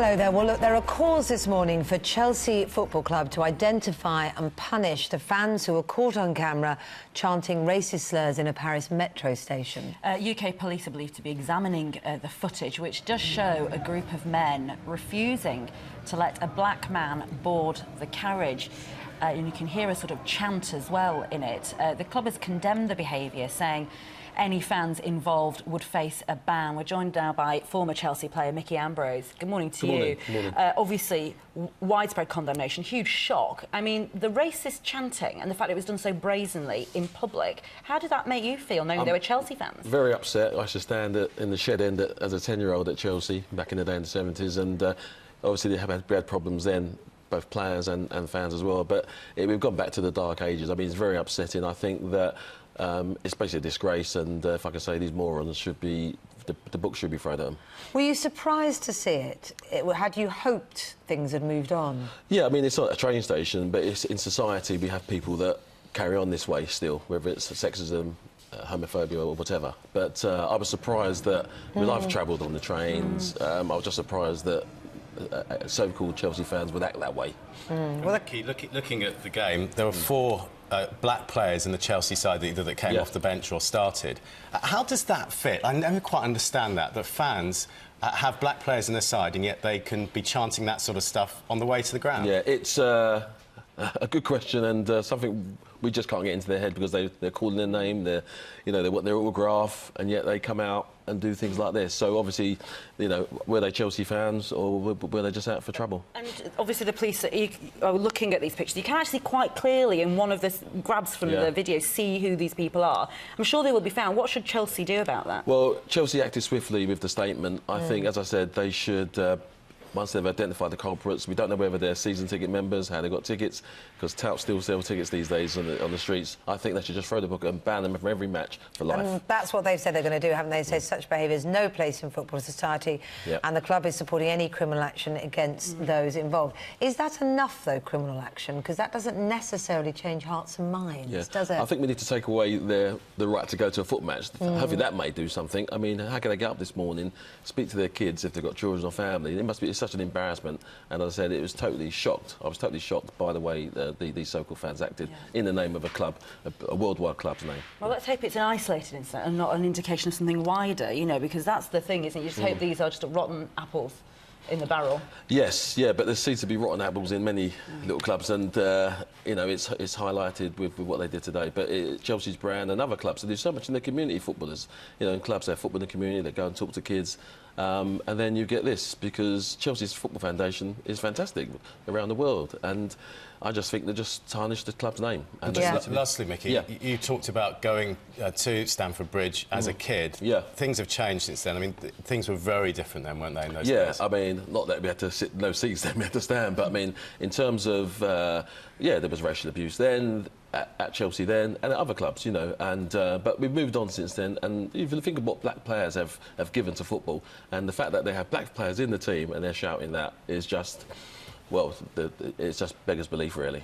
Hello there. Well, look, there are calls this morning for Chelsea Football Club to identify and punish the fans who were caught on camera chanting racist slurs in a Paris metro station. UK police are believed to be examining the footage, which does show a group of men refusing to let a black man board the carriage. And you can hear a sort of chant as well in it. The club has condemned the behaviour, saying any fans involved would face a ban. We're joined now by former Chelsea player Mickey Ambrose. Good morning to you. Good morning. Obviously, widespread condemnation, huge shock. I mean, the racist chanting and the fact it was done so brazenly in public, how did that make you feel, knowing they were Chelsea fans? Very upset. I used to stand in the shed end as a 10-year-old at Chelsea back in the day in the 70s, and obviously we had problems then, both players and fans as well, but we've gone back to the dark ages. I mean, it's very upsetting. I think that it's basically a disgrace, and if I can say, these morons should be, the book should be thrown at them. Were you surprised to see it? Had you hoped things had moved on? Yeah, I mean, it's not a train station, but in society we have people that carry on this way still, whether it's sexism, homophobia or whatever. But I was surprised that, because I've travelled on the trains, I was just surprised that so-called Chelsea fans would act that way. Well, looking at the game, there were four black players in the Chelsea side that came off the bench or started. How does that fit? I never quite understand that fans have black players in their side and yet they can be chanting that sort of stuff on the way to the ground. Yeah, it's a good question, and something we just can't get into their head, because they're calling their name, they want their autograph, and yet they come out and do things like this. So obviously, were they Chelsea fans or were they just out for trouble? And obviously the police are looking at these pictures. You can actually quite clearly, in one of the grabs from the video, see who these people are. I'm sure they will be found. What should Chelsea do about that? Well, Chelsea acted swiftly with the statement. I think, as I said, they should... once they've identified the culprits, we don't know whether they're season ticket members, how they got tickets, because touts still sell tickets these days on the streets. I think they should just throw the book and ban them from every match for life. And that's what they've said they're going to do, haven't they? Say such behaviour has no place in football society, and the club is supporting any criminal action against those involved. Is that enough, though, criminal action? Because that doesn't necessarily change hearts and minds, does it? I think we need to take away the right to go to a foot match. Hopefully that may do something. I mean, how can they get up this morning, speak to their kids if they've got children or family? It must be such an embarrassment, and as I said, I was totally shocked by the way these so-called fans acted in the name of a club, a worldwide club's name. Well, let's hope it's an isolated incident and not an indication of something wider, because that's the thing, isn't it? You just hope these are just rotten apples in the barrel. Yes, yeah, but there seems to be rotten apples in many little clubs, and it's highlighted with what they did today. But Chelsea's brand and other clubs, they do so much in their community, footballers. In clubs, they have football in the community, they go and talk to kids, and then you get this, because Chelsea's Football Foundation is fantastic around the world, and I just think they just tarnished the club's name. And lastly, Mickey, you talked about going to Stamford Bridge as a kid. Yeah. Things have changed since then. I mean, things were very different then, weren't they, in those days? I mean, not that we had to sit, no seats then, we had to stand, but I mean, in terms of, there was racial abuse then, at Chelsea then, and at other clubs, and but we've moved on since then, and if you think of what black players have given to football, and the fact that they have black players in the team and they're shouting that is just, well, it's just beggars belief, really.